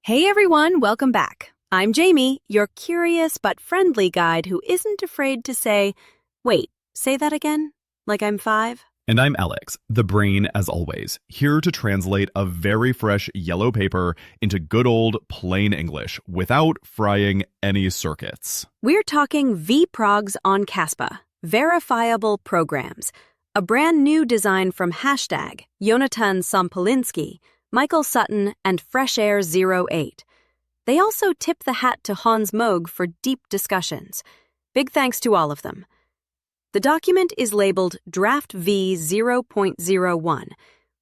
Hey everyone, welcome back. I'm Jamie, your curious but friendly guide who isn't afraid to say, wait, say that again? Like I'm 5? And I'm Alex, the brain as always, here to translate a very fresh yellow paper into good old plain English without frying any circuits. We're talking vProgs on Kaspa, verifiable programs, a brand new design from Jonathan Sompolinsky, Michael Sutton, and FreshAir08. They also tip the hat to Hans Moog for deep discussions. Big thanks to all of them. The document is labeled Draft V 0.01,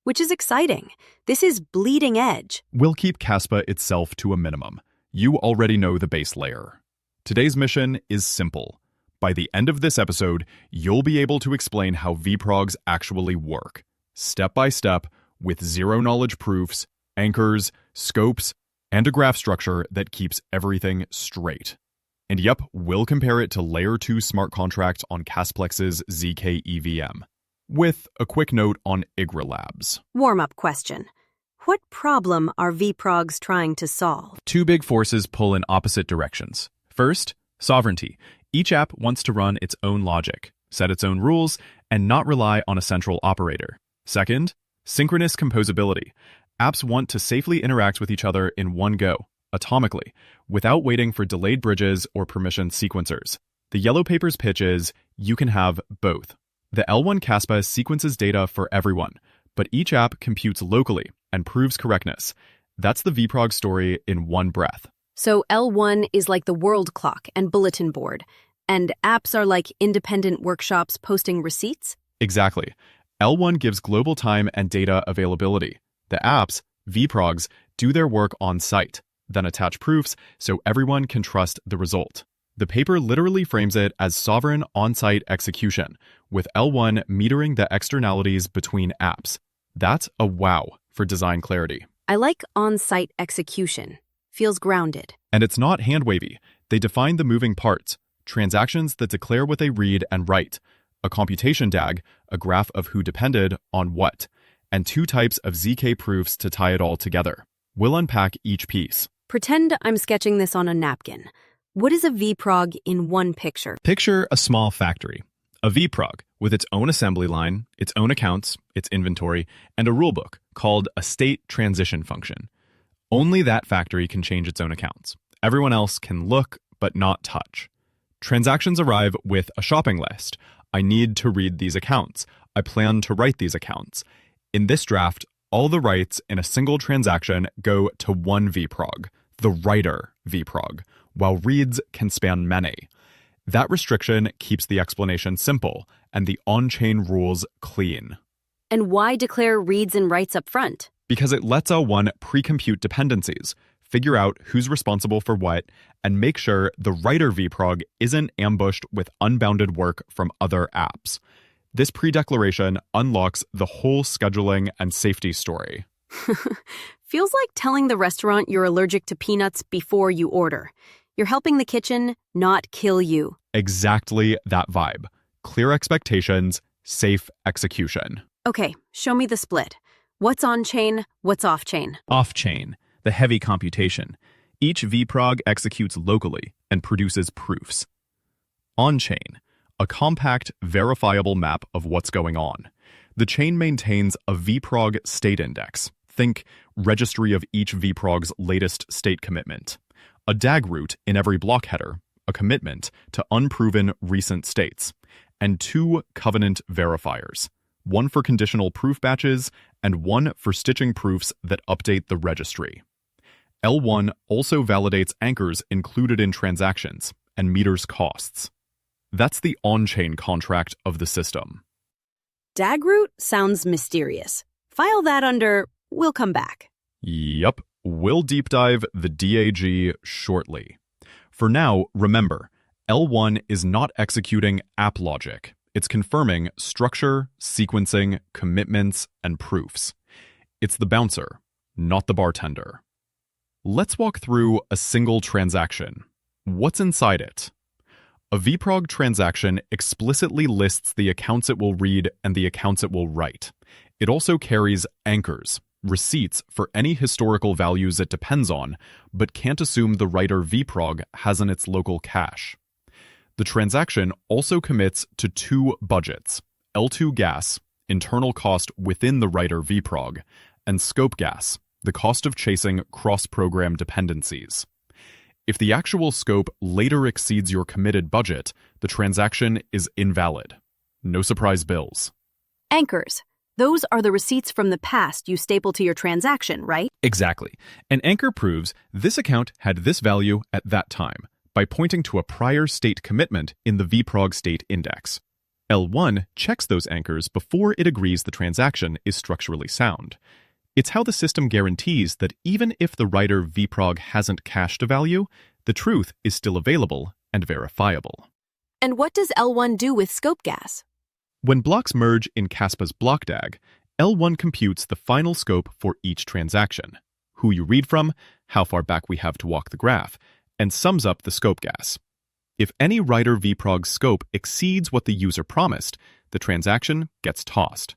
which is exciting. This is bleeding edge. We'll keep Kaspa itself to a minimum. You already know the base layer. Today's mission is simple. By the end of this episode, you'll be able to explain how vProgs actually work, step by step, with zero-knowledge proofs, anchors, scopes, and a graph structure that keeps everything straight. And yep, we'll compare it to Layer 2 smart contracts on Casplex's zkEVM, with a quick note on IGRA Labs. Warm-up question. What problem are vProgs trying to solve? Two big forces pull in opposite directions. First, sovereignty. Each app wants to run its own logic, set its own rules, and not rely on a central operator. Second, synchronous composability. Apps want to safely interact with each other in one go, atomically, without waiting for delayed bridges or permission sequencers. The yellow paper's pitch is, you can have both. The L1 Kaspa sequences data for everyone, but each app computes locally and proves correctness. That's the vProg story in one breath. So L1 is like the world clock and bulletin board, and apps are like independent workshops posting receipts? Exactly. L1 gives global time and data availability. The apps, vProgs, do their work on site, then attach proofs so everyone can trust the result. The paper literally frames it as sovereign on-site execution, with L1 metering the externalities between apps. That's a wow for design clarity. I like on-site execution. Feels grounded. And it's not hand-wavy. They define the moving parts, transactions that declare what they read and write, a computation DAG, a graph of who depended on what, and two types of zk proofs to tie it all together. We'll unpack each piece. Pretend I'm sketching this on a napkin. What is a vProg in one picture? Picture a small factory, a vProg with its own assembly line, its own accounts, its inventory, and a rulebook called a state transition function. Only that factory can change its own accounts. Everyone else can look but not touch. Transactions arrive with a shopping list. I need to read these accounts. I plan to write these accounts. In this draft, all the writes in a single transaction go to one vProg, the writer vProg, while reads can span many. That restriction keeps the explanation simple and the on-chain rules clean. And why declare reads and writes up front? Because it lets L1 pre-compute dependencies, figure out who's responsible for what, and make sure the writer vProg isn't ambushed with unbounded work from other apps. This pre-declaration unlocks the whole scheduling and safety story. Feels like telling the restaurant you're allergic to peanuts before you order. You're helping the kitchen not kill you. Exactly that vibe. Clear expectations, safe execution. Okay, show me the split. What's on-chain, what's off-chain? Offchain, the heavy computation. Each vProg executes locally and produces proofs. Onchain, a compact, verifiable map of what's going on. The chain maintains a vProg state index. Think registry of each vProg's latest state commitment. A DAG root in every block header, a commitment to unproven recent states, and two covenant verifiers, one for conditional proof batches and one for stitching proofs that update the registry. L1 also validates anchors included in transactions and meters costs. That's the on-chain contract of the system. DAG root sounds mysterious. File that under, we'll come back. Yup, we'll deep dive the DAG shortly. For now, remember, L1 is not executing app logic. It's confirming structure, sequencing, commitments, and proofs. It's the bouncer, not the bartender. Let's walk through a single transaction. What's inside it? A vProg transaction explicitly lists the accounts it will read and the accounts it will write. It also carries anchors, receipts for any historical values it depends on, but can't assume the writer vProg has in its local cache. The transaction also commits to two budgets, L2 gas, internal cost within the writer vProg, and ScopeGas, the cost of chasing cross-program dependencies. If the actual scope later exceeds your committed budget, the transaction is invalid. No surprise bills. Anchors. Those are the receipts from the past you staple to your transaction, right? Exactly. An anchor proves this account had this value at that time by pointing to a prior state commitment in the vProg state index. L1 checks those anchors before it agrees the transaction is structurally sound. It's how the system guarantees that even if the writer vProg hasn't cached a value, the truth is still available and verifiable. And what does L1 do with ScopeGas? When blocks merge in Kaspa's block DAG, L1 computes the final scope for each transaction, who you read from, how far back we have to walk the graph, and sums up the ScopeGas. If any writer vProg scope exceeds what the user promised, the transaction gets tossed.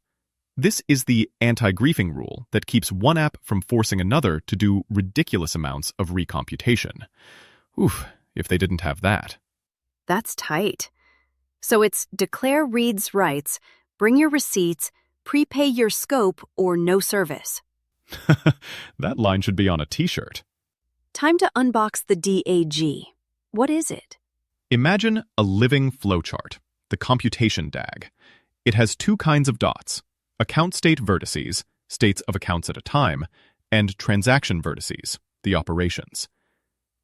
This is the anti-griefing rule that keeps one app from forcing another to do ridiculous amounts of recomputation. Oof, if they didn't have that. That's tight. So it's declare reads writes, bring your receipts, prepay your scope, or no service. That line should be on a t-shirt. Time to unbox the DAG. What is it? Imagine a living flowchart, the Computation DAG. It has two kinds of dots, account state vertices, states of accounts at a time, and transaction vertices, the operations.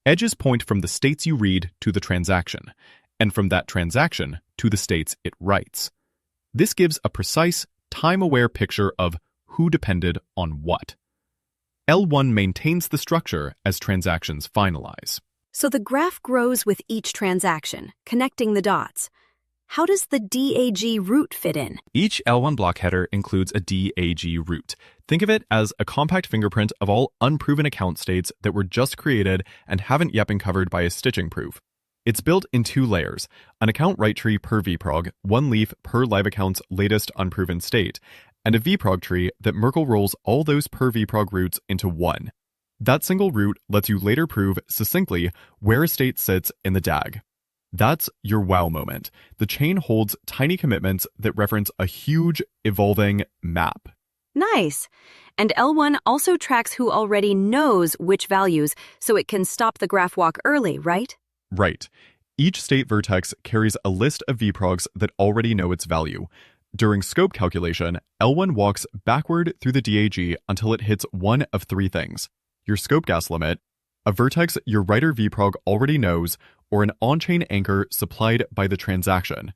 Edges point from the states you read to the transaction, and from that transaction to the states it writes. This gives a precise, time-aware picture of who depended on what. L1 maintains the structure as transactions finalize. So the graph grows with each transaction, connecting the dots. How does the DAG root fit in? Each L1 block header includes a DAG root. Think of it as a compact fingerprint of all unproven account states that were just created and haven't yet been covered by a stitching proof. It's built in two layers, an account write tree per vProg, one leaf per live account's latest unproven state, and a vProg tree that Merkle rolls all those per vProg roots into one. That single root lets you later prove succinctly where a state sits in the DAG. That's your wow moment. The chain holds tiny commitments that reference a huge, evolving map. Nice. And L1 also tracks who already knows which values, so it can stop the graph walk early, right? Right. Each state vertex carries a list of vProgs that already know its value. During scope calculation, L1 walks backward through the DAG until it hits one of three things: your ScopeGas limit, a vertex your writer vProg already knows, or an on-chain anchor supplied by the transaction.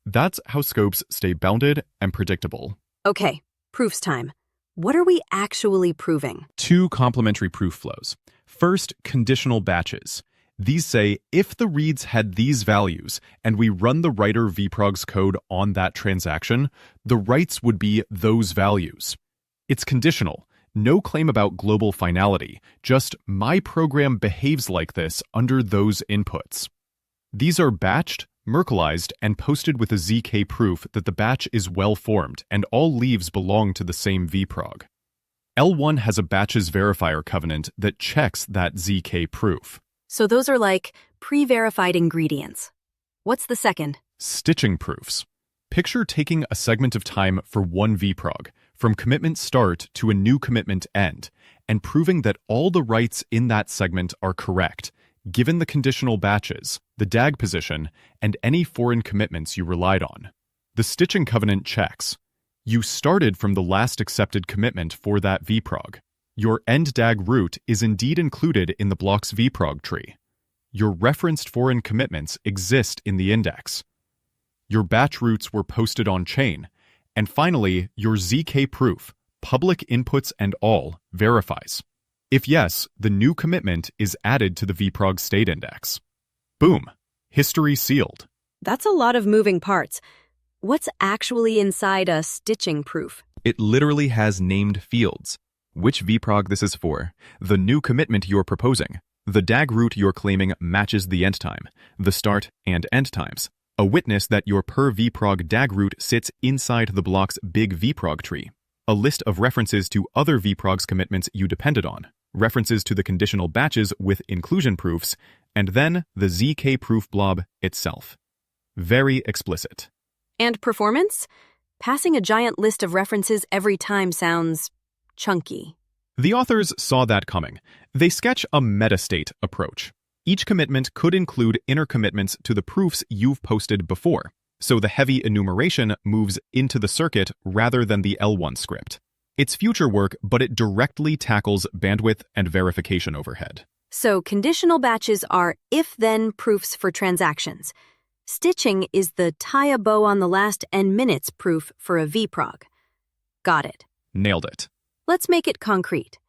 That's how scopes stay bounded and predictable. Okay, proofs time. What are we actually proving? Two complementary proof flows. First, conditional batches. These say if the reads had these values and we run the writer vProg's code on that transaction, the writes would be those values. It's conditional. No claim about global finality, just my program behaves like this under those inputs. These are batched, Merkleized, and posted with a zk proof that the batch is well-formed and all leaves belong to the same vProg. L1 has a batches verifier covenant that checks that zk proof. So those are like pre-verified ingredients. What's the second? Stitching proofs. Picture taking a segment of time for one vProg, from commitment start to a new commitment end, and proving that all the writes in that segment are correct, given the conditional batches, the DAG position, and any foreign commitments you relied on. The stitching covenant checks. You started from the last accepted commitment for that vProg. Your end DAG root is indeed included in the block's vProg tree. Your referenced foreign commitments exist in the index. Your batch roots were posted on chain. And finally, your zk proof, public inputs and all, verifies. If yes, the new commitment is added to the vProg state index. Boom. History sealed. That's a lot of moving parts. What's actually inside a stitching proof? It literally has named fields. Which vProg this is for, the new commitment you're proposing, the DAG root you're claiming matches the end time, the start and end times, a witness that your per vProg DAG root sits inside the block's big vProg tree. a list of references to other vProgs commitments you depended on, references to the conditional batches with inclusion proofs, and then the zk proof blob itself. Very explicit. And performance? Passing a giant list of references every time sounds chunky. The authors saw that coming. They sketch a metastate approach. Each commitment could include inner commitments to the proofs you've posted before, so the heavy enumeration moves into the circuit rather than the L1 script. It's future work, but it directly tackles bandwidth and verification overhead. So conditional batches are if-then proofs for transactions. Stitching is the tie a bow on the last n minutes proof for a vProg. Got it. Nailed it. Let's make it concrete.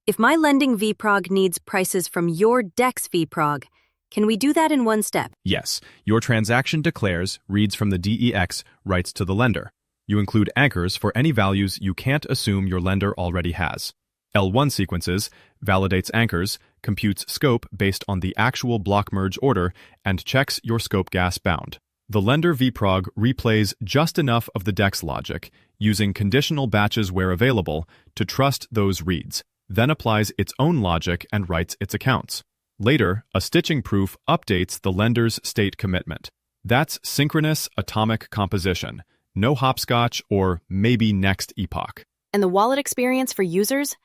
If my lending vProg needs prices from your DEX vProg, can we do that in one step? Yes, your transaction declares, reads from the DEX, writes to the lender. You include anchors for any values you can't assume your lender already has. L1 sequences, validates anchors, computes scope based on the actual block merge order, and checks your ScopeGas bound. The lender vProg replays just enough of the DEX logic, using conditional batches where available, to trust those reads, then applies its own logic and writes its accounts. Later, a stitching proof updates the lender's state commitment. That's synchronous atomic composition, no hopscotch or maybe next epoch. And the wallet experience for users?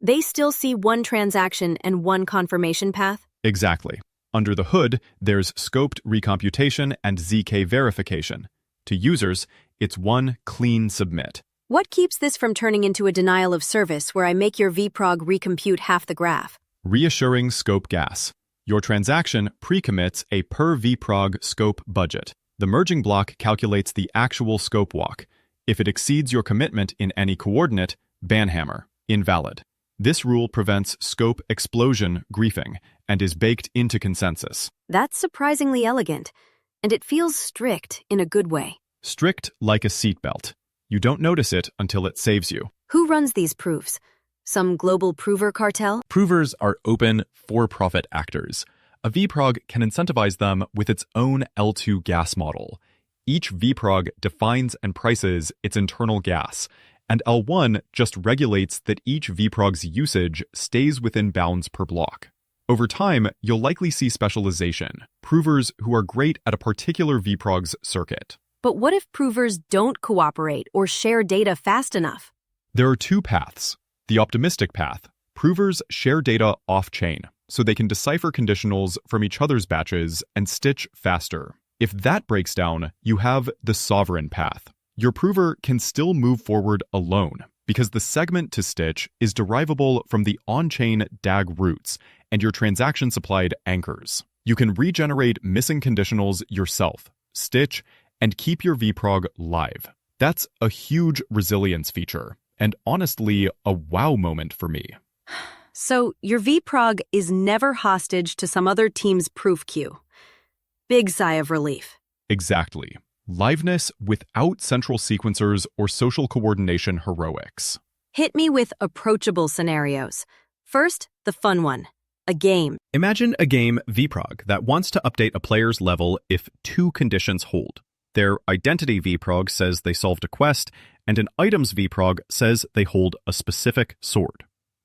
They still see one transaction and one confirmation path? Exactly. Under the hood, there's scoped recomputation and zk verification. To users, it's one clean submit. What keeps this from turning into a denial of service where I make your vProg recompute half the graph? Reassuring ScopeGas. Your transaction pre-commits a per vProg scope budget. The merging block calculates the actual scope walk. If it exceeds your commitment in any coordinate, banhammer, invalid. This rule prevents scope explosion griefing and is baked into consensus. That's surprisingly elegant, and it feels strict in a good way. Strict like a seatbelt. You don't notice it until it saves you. Who runs these proofs? Some global prover cartel? Provers are open, for-profit actors. A vProg can incentivize them with its own L2 gas model. Each vProg defines and prices its internal gas, and L1 just regulates that each vProg's usage stays within bounds per block. Over time, you'll likely see specialization, provers who are great at a particular vProg's circuit. But what if provers don't cooperate or share data fast enough? There are two paths. The optimistic path. Provers share data off-chain, so they can decipher conditionals from each other's batches and stitch faster. If that breaks down, you have the sovereign path. Your prover can still move forward alone, because the segment to stitch is derivable from the on-chain DAG roots and your transaction-supplied anchors. You can regenerate missing conditionals yourself, stitch, and keep your vProg live. That's a huge resilience feature, and honestly, a wow moment for me. So your vProg is never hostage to some other team's proof queue. Big sigh of relief. Exactly. Liveness without central sequencers or social coordination heroics. Hit me with approachable scenarios. First, the fun one. A game. Imagine a game vProg that wants to update a player's level if two conditions hold. Their identity vProg says they solved a quest, and an items vProg says they hold a specific sword.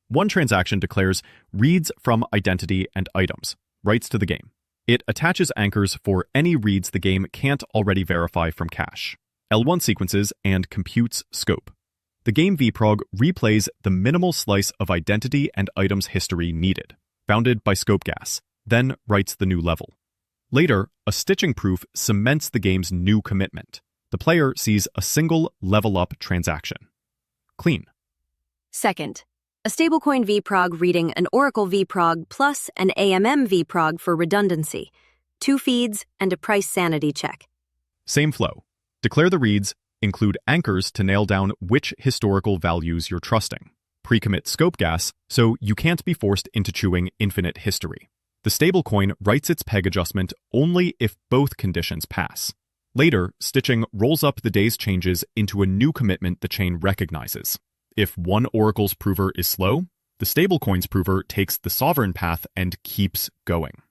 One transaction declares reads from identity and items, writes to the game. It attaches anchors for any reads the game can't already verify from cache, L1 sequences, and computes scope. The game vProg replays the minimal slice of identity and items history needed, bounded by ScopeGas, then writes the new level. Later, a stitching proof cements the game's new commitment. The player sees a single level-up transaction. Clean. Second, a stablecoin vProg reading an Oracle vProg plus an AMM vProg for redundancy, 2 feeds, and a price sanity check. Same flow. Declare the reads, include anchors to nail down which historical values you're trusting. Pre-commit ScopeGas, so you can't be forced into chewing infinite history. The stablecoin writes its peg adjustment only if both conditions pass. Later, stitching rolls up the day's changes into a new commitment the chain recognizes. If one oracle's prover is slow, the stablecoin's prover takes the sovereign path and keeps going.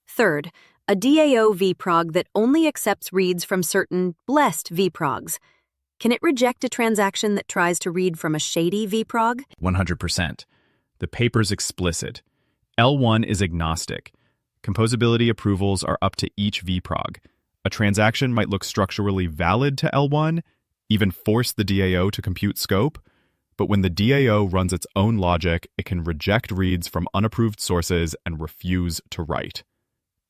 Third, a DAO vProg that only accepts reads from certain blessed vProgs. Can it reject a transaction that tries to read from a shady vProg? 100%. The paper's explicit. L1 is agnostic. Composability approvals are up to each vProg. A transaction might look structurally valid to L1, even force the DAO to compute scope, but when the DAO runs its own logic, it can reject reads from unapproved sources and refuse to write.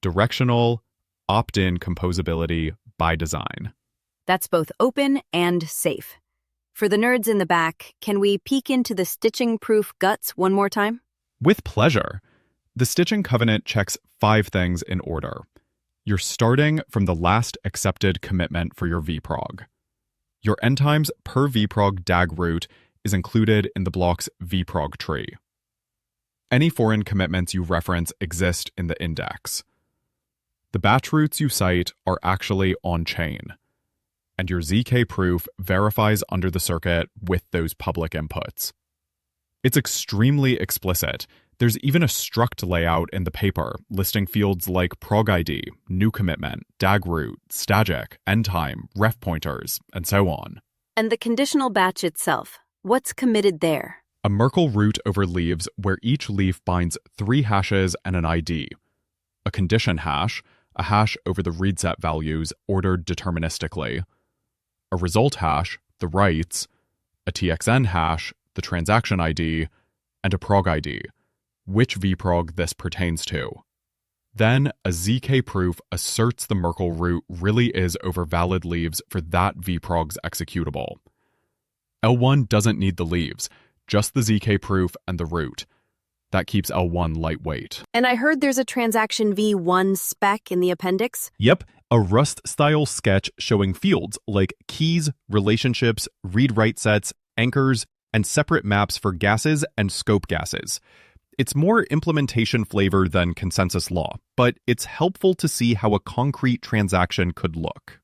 Directional, opt-in composability by design. That's both open and safe. For the nerds in the back, can we peek into the stitching-proof guts one more time? With pleasure. The stitching covenant checks 5 things in order. You're starting from the last accepted commitment for your vProg. Your end times per vProg DAG root is included in the block's vProg tree. Any foreign commitments you reference exist in the index. The batch roots you cite are actually on-chain, and your zk proof verifies under the circuit with those public inputs. It's extremely explicit. There's even a struct layout in the paper listing fields like prog ID, new commitment, DAG root, stagic, end time, ref pointers, and so on. And the conditional batch itself, what's committed there? A Merkle root over leaves where each leaf binds 3 hashes and an ID. A condition hash, a hash over the read set values ordered deterministically. A result hash, the writes, a TXN hash, the transaction ID, and a prog ID, which vProg this pertains to. Then, a zk proof asserts the Merkle root really is over valid leaves for that vProg's executable. L1 doesn't need the leaves, just the zk proof and the root. That keeps L1 lightweight. And I heard there's a transaction v1 spec in the appendix? Yep, a Rust-style sketch showing fields like keys, relationships, read-write sets, anchors, and separate maps for gases and scope gases. It's more implementation flavor than consensus law, but it's helpful to see how a concrete transaction could look.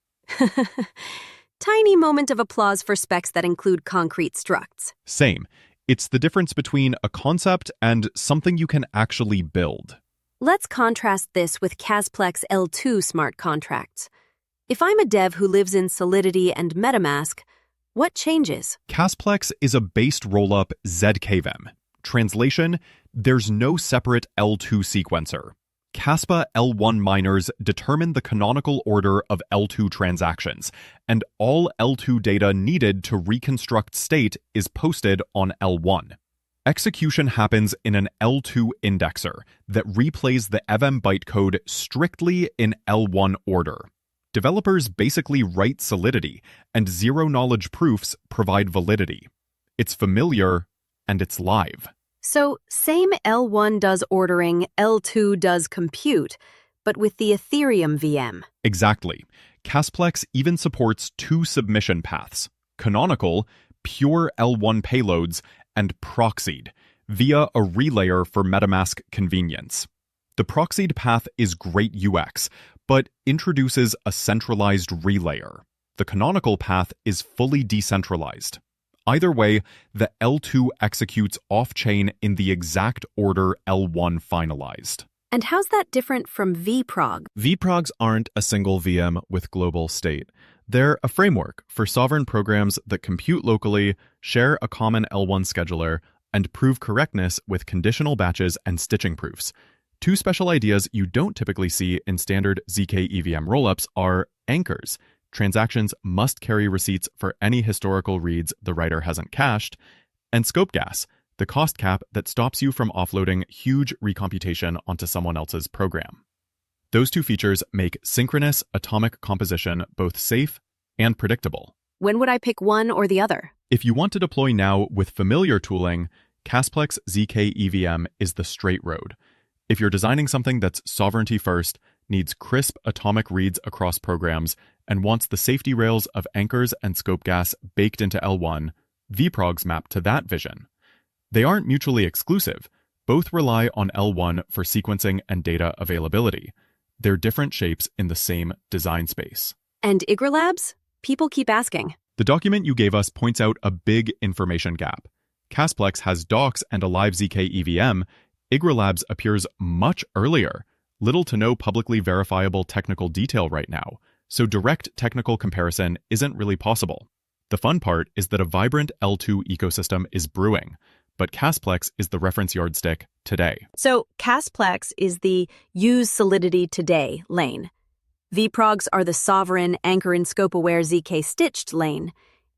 Tiny moment of applause for specs that include concrete structs. Same. It's the difference between a concept and something you can actually build. Let's contrast this with Casplex L2 smart contracts. If I'm a dev who lives in Solidity and MetaMask, what changes? Casplex is a based rollup zkEVM. Translation, there's no separate L2 sequencer. Kaspa L1 miners determine the canonical order of L2 transactions, and all L2 data needed to reconstruct state is posted on L1. Execution happens in an L2 indexer that replays the EVM bytecode strictly in L1 order. Developers basically write solidity, and zero-knowledge proofs provide validity. It's familiar, and it's live. So, same L1 does ordering, L2 does compute, but with the Ethereum VM. Exactly. Casplex even supports 2 submission paths: canonical, pure L1 payloads, and proxied, via a relayer for MetaMask convenience. The proxied path is great UX, but introduces a centralized relayer. The canonical path is fully decentralized. Either way, the L2 executes off-chain in the exact order L1 finalized. And how's that different from vProg? vProgs aren't a single VM with global state. They're a framework for sovereign programs that compute locally, share a common L1 scheduler, and prove correctness with conditional batches and stitching proofs. 2 special ideas you don't typically see in standard zkEVM rollups are anchors. Transactions must carry receipts for any historical reads the writer hasn't cached, and ScopeGas, the cost cap that stops you from offloading huge recomputation onto someone else's program. Those 2 features make synchronous atomic composition both safe and predictable. When would I pick one or the other? If you want to deploy now with familiar tooling, Casplex zkEVM is the straight road. If you're designing something that's sovereignty first, needs crisp atomic reads across programs, and wants the safety rails of anchors and ScopeGas baked into L1, vProgs map to that vision. They aren't mutually exclusive. Both rely on L1 for sequencing and data availability. They're different shapes in the same design space. And Igra Labs? People keep asking. The document you gave us points out a big information gap. Casplex has docs and a live zkEVM. Igra Labs appears much earlier. Little to no publicly verifiable technical detail right now, so direct technical comparison isn't really possible. The fun part is that a vibrant L2 ecosystem is brewing, but Casplex is the reference yardstick today. So Casplex is the use solidity today lane. vProgs are the sovereign, anchor and scope-aware ZK stitched lane.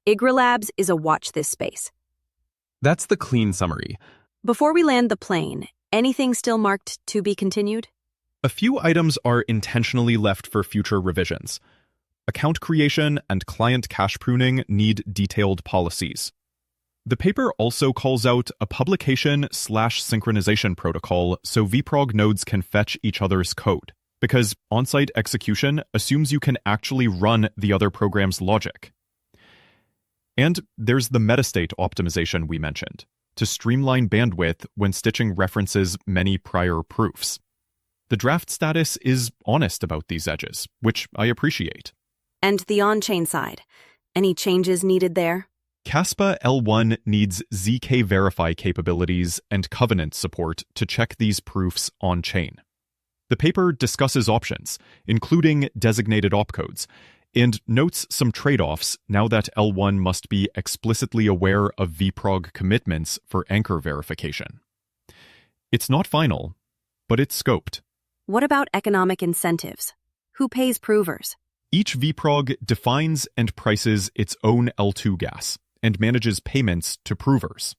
Labs is a watch this space. That's the clean summary. Before we land the plane, anything still marked to be continued? A few items are intentionally left for future revisions. Account creation and client cache pruning need detailed policies. The paper also calls out a publication/synchronization protocol so vProg nodes can fetch each other's code, because on-site execution assumes you can actually run the other program's logic. And there's the metastate optimization we mentioned, to streamline bandwidth when stitching references many prior proofs. The draft status is honest about these edges, which I appreciate. And the on-chain side, any changes needed there? Kaspa L1 needs zk verify capabilities and covenant support to check these proofs on-chain. The paper discusses options, including designated opcodes, and notes some trade-offs now that L1 must be explicitly aware of vProg commitments for anchor verification. It's not final, but it's scoped. What about economic incentives? Who pays provers? Each vProg defines and prices its own L2 gas and manages payments to provers.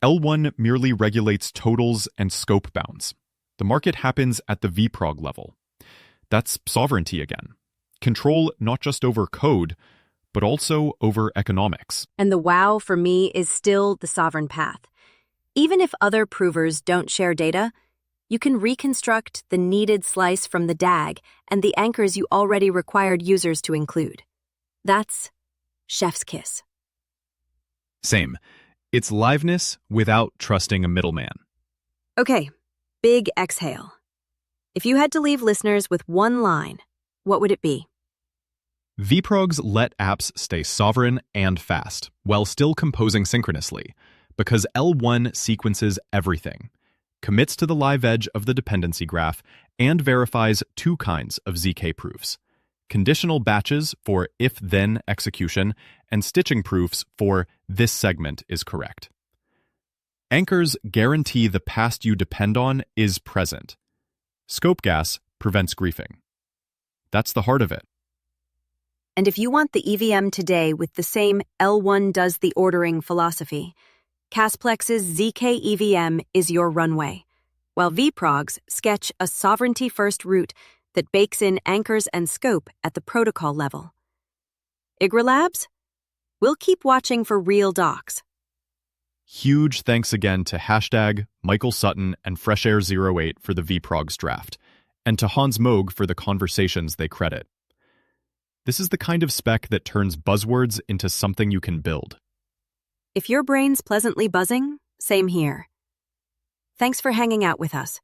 L1 merely regulates totals and scope bounds. The market happens at the vProg level. That's sovereignty again. Control not just over code, but also over economics. And the wow for me is still the sovereign path. Even if other provers don't share data, you can reconstruct the needed slice from the DAG and the anchors you already required users to include. That's chef's kiss. Same. It's liveness without trusting a middleman. Okay, big exhale. If you had to leave listeners with one line, what would it be? vProgs let apps stay sovereign and fast, while still composing synchronously, because L1 sequences everything, commits to the live edge of the dependency graph, and verifies two kinds of ZK proofs: conditional batches for if-then execution, and stitching proofs for this segment is correct. Anchors guarantee the past you depend on is present. ScopeGas prevents griefing. That's the heart of it. And if you want the EVM today with the same L1 does the ordering philosophy, Casplex's zkEVM is your runway, while vProgs sketch a sovereignty-first route that bakes in anchors and scope at the protocol level. Labs? We'll keep watching for real docs. Huge thanks again to Hashtag, Michael Sutton, and FreshAir08 for the vProgs draft, and to Hans Moog for the conversations they credit. This is the kind of spec that turns buzzwords into something you can build. If your brain's pleasantly buzzing, same here. Thanks for hanging out with us.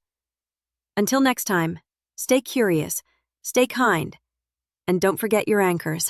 Until next time, stay curious, stay kind, and don't forget your anchors.